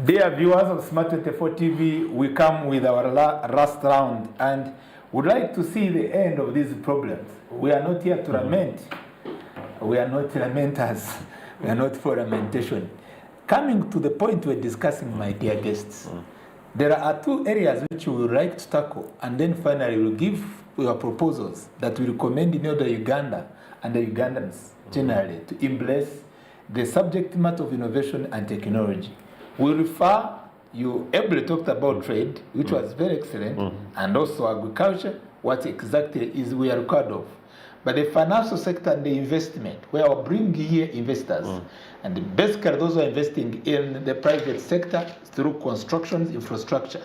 Dear viewers of Smart 24 TV, we come with our last round and would like to see the end of these problems. We are not here to lament. We are not lamenters. We are not for lamentation. Coming to the point we're discussing, my dear guests, there are two areas which we would like to tackle, and then finally we'll give your proposals that we recommend in order Uganda and the Ugandans generally to embrace the subject matter of innovation and technology. We refer, you ably talked about trade, which was very excellent, and also agriculture, what exactly is we are required of. But the financial sector and the investment, where we bring here investors, and basically those who are investing in the private sector through construction infrastructure.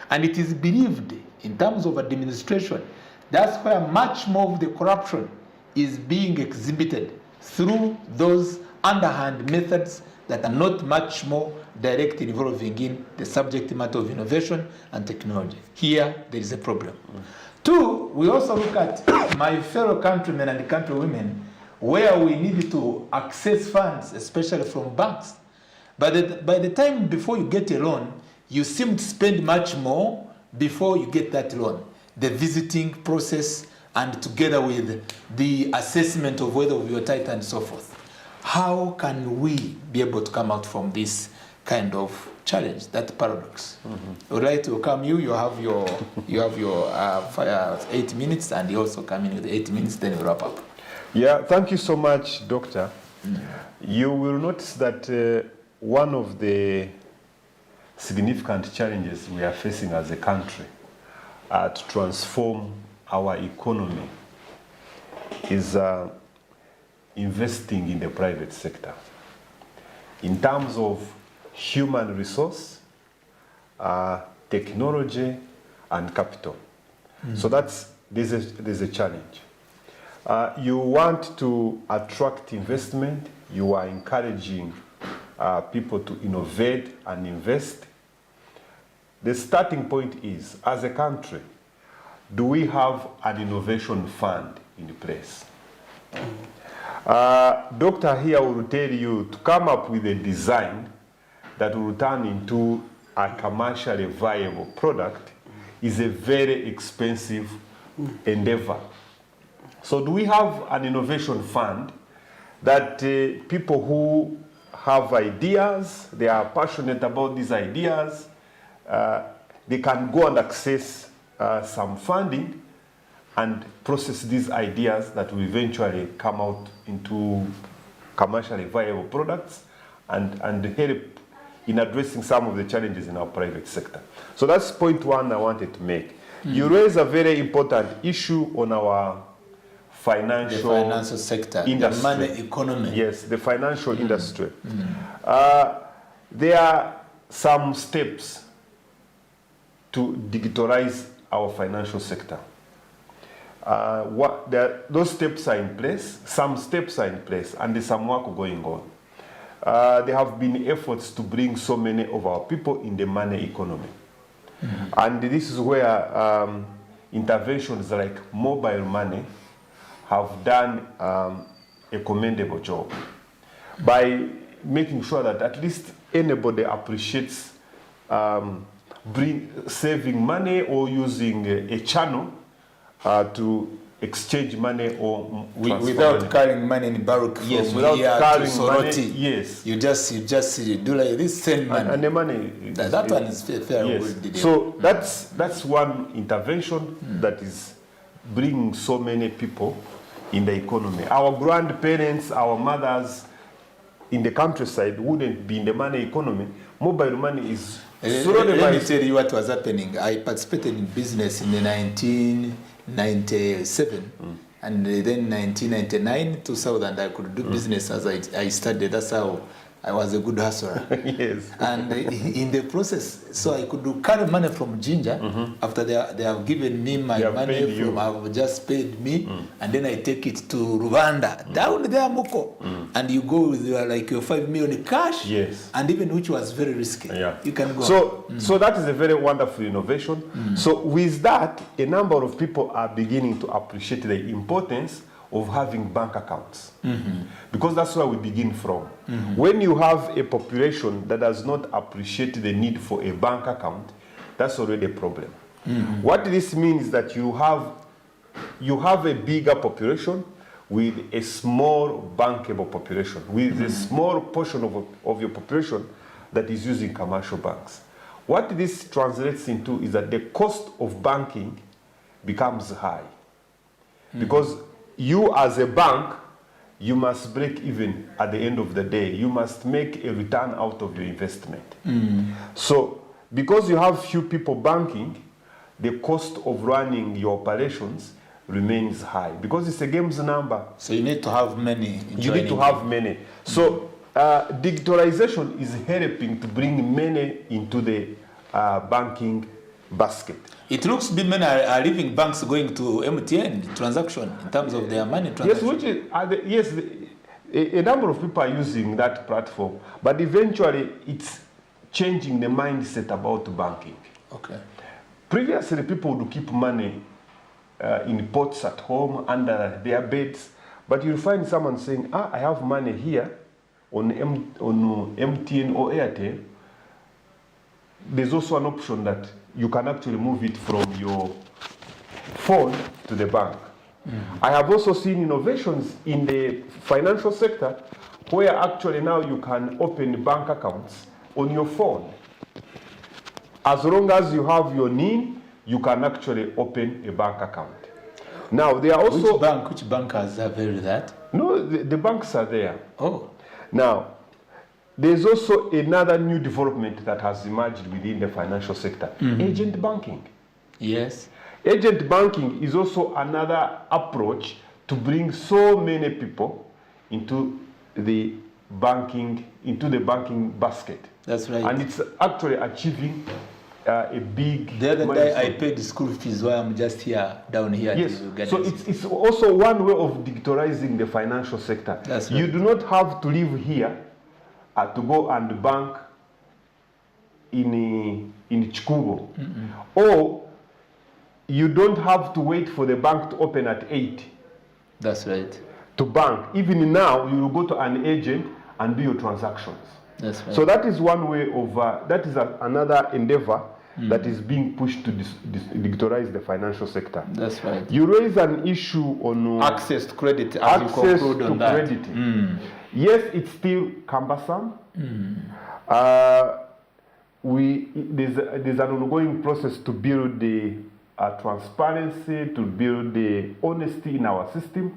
And it is believed, in terms of administration, that's where much more of the corruption is being exhibited through those underhand methods that are not much more direct involving in the subject matter of innovation and technology. Here, there is a problem. Two, we also look at my fellow countrymen and countrywomen where we need to access funds, especially from banks. But by the time before you get a loan, you seem to spend much more before you get that loan. The visiting process and together with the assessment of whether you're tight and so forth. How can we be able to come out from this kind of challenge, that paradox? I would like to welcome you. You have your 8 minutes, and you also come in with 8 minutes, then we wrap up. Yeah, thank you so much, Doctor. You will notice that one of the significant challenges we are facing as a country to transform our economy is investing in the private sector in terms of human resource, technology, and capital. So there's a challenge. You want to attract investment. You are encouraging people to innovate and invest. The starting point is, as a country, do we have an innovation fund in place? Doctor here will tell you to come up with a design that will turn into a commercially viable product is a very expensive endeavor. So do we have an innovation fund that people who have ideas, they are passionate about these ideas, they can go and access some funding and process these ideas that will eventually come out into commercially viable products and help in addressing some of the challenges in our private sector. So that's point one I wanted to make. You raise a very important issue on our financial sector, industry. The money economy. Yes, the financial industry. There are some steps to digitalize our financial sector. Those steps are in place, some steps are in place, and there's some work going on. There have been efforts to bring so many of our people in the money economy. And this is where interventions like mobile money have done a commendable job by making sure that at least anybody appreciates saving money or using a channel to exchange money or without carrying money in bulk. Yes, without carrying money. Yes, you just do like this, send money, and the money. That one is fair. Yes. So that's one intervention that is bringing so many people in the economy. Our grandparents, our mothers in the countryside wouldn't be in the money economy. Mobile money is. Let me tell you what was happening. I participated in business in the 1997, and then 1999 to South, and I could do business as I studied. That's how I was a good hustler. Yes. And in the process, so I could carry money from Ginger after they have given me my money from, have just paid me, and then I take it to Rwanda, down there, Moko. And you go with your 5 million cash, yes, and even which was very risky. Yeah. You can go. So that is a very wonderful innovation. So with that, a number of people are beginning to appreciate the importance of having bank accounts. Because that's where we begin from. When you have a population that does not appreciate the need for a bank account, that's already a problem. What this means is that you have a bigger population with a small bankable population, with a small portion of your population that is using commercial banks. What this translates into is that the cost of banking becomes high. Because you as a bank, you must break even at the end of the day. You must make a return out of your investment. So because you have few people banking, the cost of running your operations remains high because it's a game's number. So you need to have many. You need to have many. So digitalization is helping to bring many into the banking basket. It looks to be many are leaving banks going to MTN transaction in terms of their money transaction. Yes, a number of people are using that platform, but eventually it's changing the mindset about banking. Okay. Previously, people would keep money in pots at home under their beds, but you'll find someone saying, I have money here on MTN or Airtel. There's also an option that you can actually move it from your phone to the bank. I have also seen innovations in the financial sector where actually now you can open bank accounts on your phone. As long as you have your NIN, you can actually open a bank account. Now, there are also... Which bank has availed that? No, the banks are there. Oh. Now, there's also another new development that has emerged within the financial sector, agent banking. Yes. Agent banking is also another approach to bring so many people into the banking basket. That's right. And it's actually achieving a big... The other day I paid the school fees while I'm just here, down here. Yes, so it's also one way of digitalizing the financial sector. That's right. You do not have to live here to go and bank in Chikungo. Or you don't have to wait for the bank to open at 8. That's right. To bank. Even now, you will go to an agent and do your transactions. That's right. So that is one way of, that is another endeavor that is being pushed to digitalize the financial sector. That's right. You raise an issue on access to credit. Access to credit. Yes, it's still cumbersome. There's an ongoing process to build the transparency, to build the honesty in our system.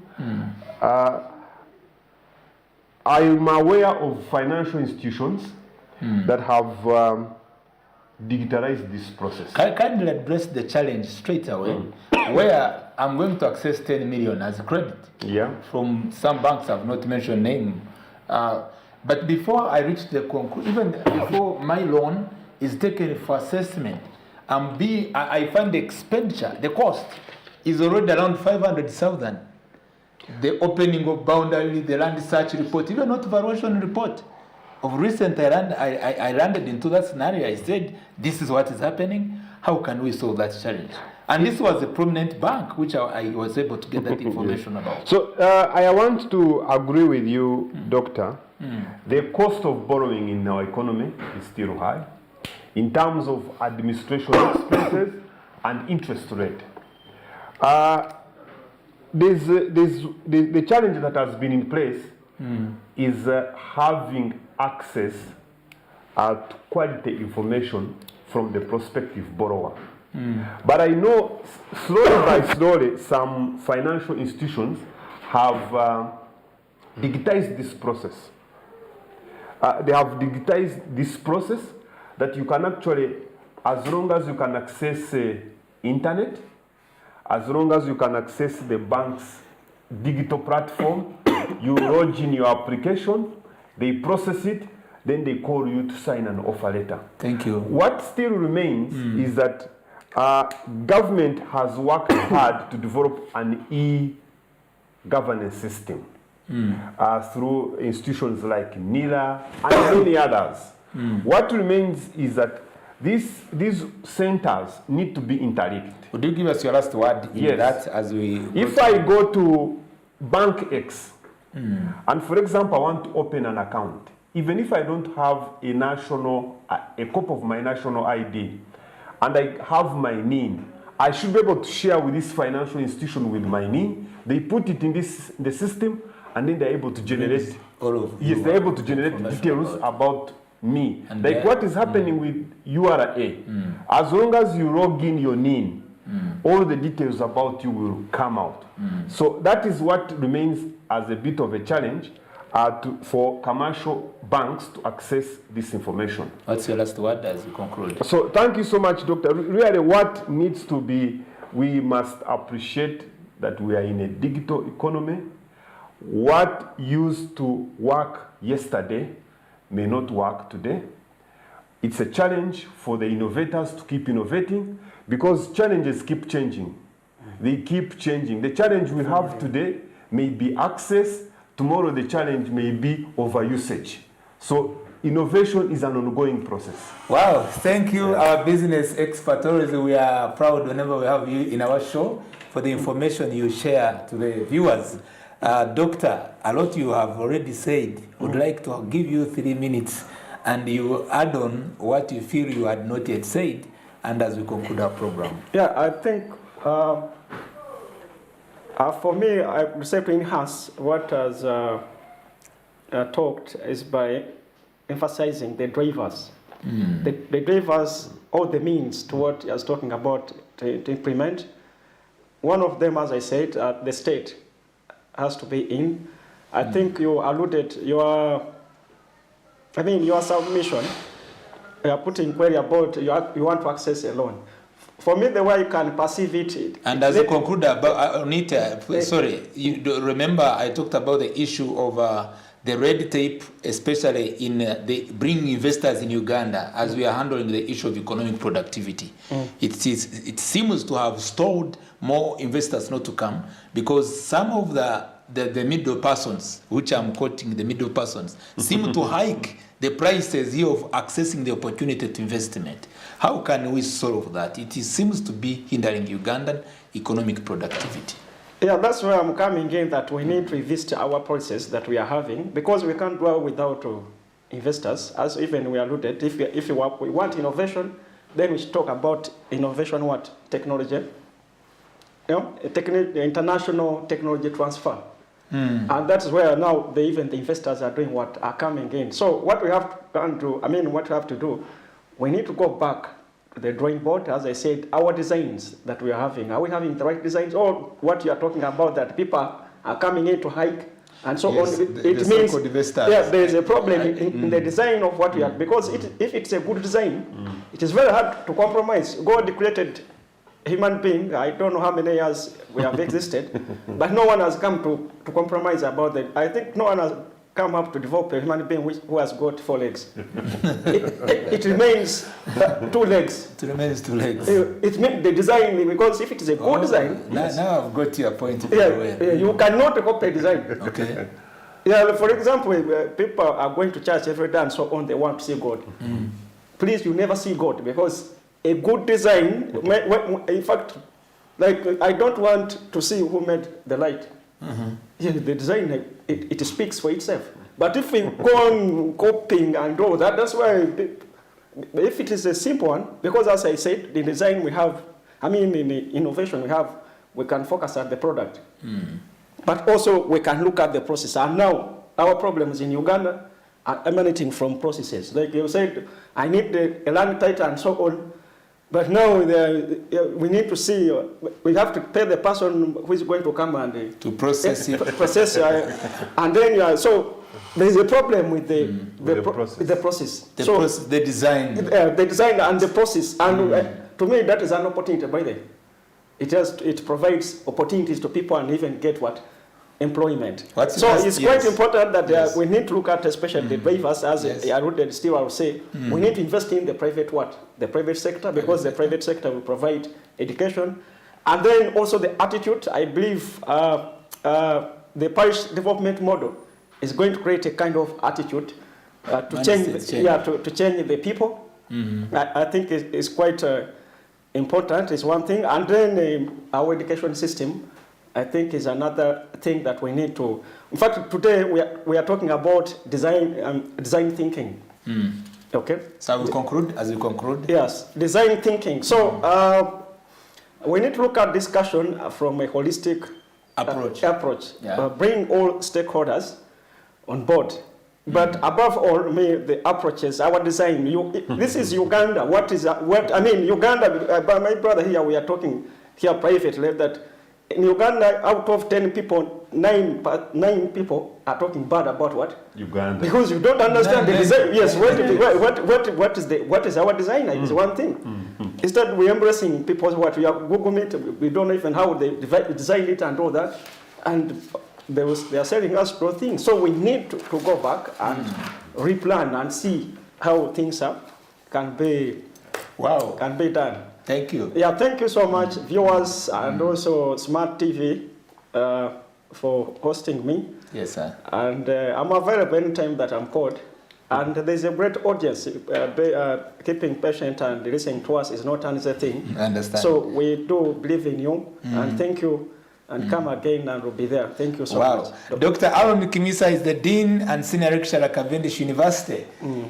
I'm aware of financial institutions that have digitalized this process. I kindly address the challenge straight away, where I'm going to access 10 million as credit from some banks I've not mentioned name. But before I reach the conclusion, even before my loan is taken for assessment, I find the expenditure, the cost, is already around 500,000. The opening of boundary, the land search report, even not valuation report. Of recent, I landed into that scenario. I said, this is what is happening. How can we solve that challenge? And this was a prominent bank, which I was able to get that information about. So I want to agree with you, Doctor. The cost of borrowing in our economy is still high in terms of administration expenses and interest rate. The challenge that has been in place is having access to quality information from the prospective borrower. But I know slowly by slowly some financial institutions have digitized this process. They have digitized this process that you can actually, as long as you can access internet, as long as you can access the bank's digital platform, you lodge in your application, they process it, then they call you to sign an offer letter. Thank you. What still remains is that government has worked hard to develop an e-governance system through institutions like NILA and many others. What remains is that these centers need to be interlinked. Would you give us your last word in that as we... If I go to Bank X. And for example, I want to open an account. Even if I don't have a copy of my national ID, and I have my NIN, I should be able to share with this financial institution with my NIN. They put it in the system, and then they're able to generate. They're able to generate details about me. And like what is happening with URA. As long as you log in your NIN, all the details about you will come out. So that is what remains as a bit of a challenge for commercial banks to access this information. What's your last word as you conclude? So thank you so much, Doctor. Really, what needs to be, we must appreciate that we are in a digital economy. What used to work yesterday may not work today. It's a challenge for the innovators to keep innovating, because challenges keep changing. They keep changing. The challenge we have today may be access. Tomorrow the challenge may be overusage. So innovation is an ongoing process. Wow, thank you, our business expert. Always we are proud whenever we have you in our show for the information you share to the viewers. Doctor, a lot you have already said. Would like to give you 3 minutes and you add on what you feel you had not yet said, and as we conclude our program. Yeah, I think for me, I would say to enhance what has talked is by emphasizing the drivers. The drivers, or the means to what I was talking about to implement. One of them, as I said, the state has to be in. I think you alluded your submission. You are putting query about you want to access a loan. For me, the way you can perceive it. And as a concluder, sorry, you remember I talked about the issue of the red tape, especially in bringing investors in Uganda, as we are handling the issue of economic productivity. It seems to have stalled more investors not to come, because some of the middle persons, which I'm quoting, the middle persons, seem to hike the prices here of accessing the opportunity to investment. How can we solve that? It seems to be hindering Ugandan economic productivity. Yeah, that's where I'm coming in, that we need to revisit our policies that we are having, because we can't dwell without investors, as even we alluded. If we want innovation, then we should talk about innovation, what? Technology. International technology transfer. And that's where now even the investors are doing what are coming in. So what we have to do, we need to go back to the drawing board. As I said, our designs that we are having, are we having the right designs? Or what you are talking about, that people are coming in to hike and so on. It means there is a problem in the design of what we are, because if it's a good design, it is very hard to compromise. God created human being, I don't know how many years we have existed, but no one has come to compromise about that. I think no one has come up to develop a human being who has got 4 legs. It remains 2 legs. It remains 2 legs. It means the design, because if it is a good design... Now I've got your point. You cannot copy a design. Okay. Yeah, for example, people are going to church every day and so on, they want to see God. Please, you never see God, because a good design, in fact, like I don't want to see who made the light. Yeah, the design, it speaks for itself. But if we go on copying and all that, that's why, if it is a simple one, because as I said, the design we have, in the innovation we can focus on the product. But also we can look at the process. And now our problems in Uganda are emanating from processes. Like you said, I need a land title and so on. But now we need to see, we have to pay the person who is going to come and to process it. And then, so there is a problem with the process. The design. The design and the process. And to me, that is an opportunity, by the way. It provides opportunities to people and even get what? Employment. So it's quite important that we need to look at, especially the drivers, as I alluded, still I will say, we need to invest in the private the private sector, because the private sector will provide education. And then also the attitude, I believe the parish development model is going to create a kind of attitude to change the people. I think it's quite important, is one thing. And then our education system, I think is another thing that we need to. In fact, today we are talking about design thinking. Okay. So we conclude as we conclude. Yes, design thinking. So we need to look at discussion from a holistic approach. Yeah. Bring all stakeholders on board. But above all, the approaches, our design. This is Uganda. Uganda. My brother here, we are talking here privately that in Uganda, out of 10 people, 9 people are talking bad about what? Uganda. Because you don't understand the design. Yes, what is our design? Is one thing. Instead, we're embracing people's what we have Google Meet. We don't know even how they designed it and all that, and they are selling us pro things. So we need to go back and replan and see how things can be done. Thank you. Yeah, thank you so much, viewers, and also Smart TV for hosting me. Yes, sir. And I'm available anytime that I'm called. And there's a great audience. Keeping patient and listening to us is not an easy thing. I understand. So we do believe in you, and thank you. And come again, and we'll be there. Thank you so much. Dr. Aaron Kimisa is the Dean and Senior Lecturer at Cavendish University.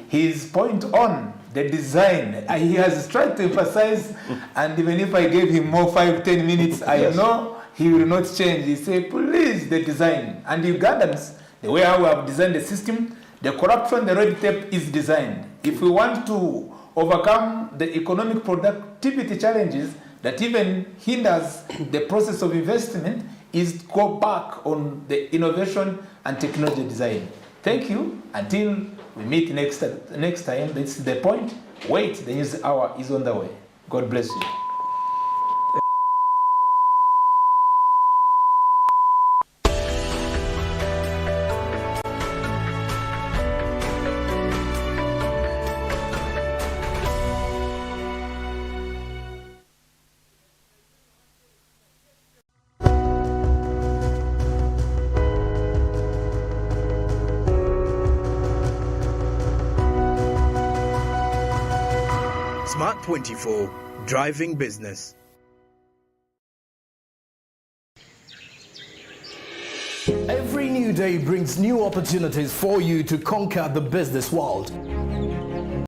His point on the design, he has tried to emphasize, and even if I gave him more 5-10 minutes, I know he will not change. He said, please, the design. And Ugandans, the way how we have designed the system, the corruption, the red tape is designed. If we want to overcome the economic productivity challenges that even hinders the process of investment, is go back on the innovation and technology design. Thank you. Until we meet next time. This is the point. Wait, the news hour is on the way. God bless you. Smart 24, driving business. Every new day brings new opportunities for you to conquer the business world.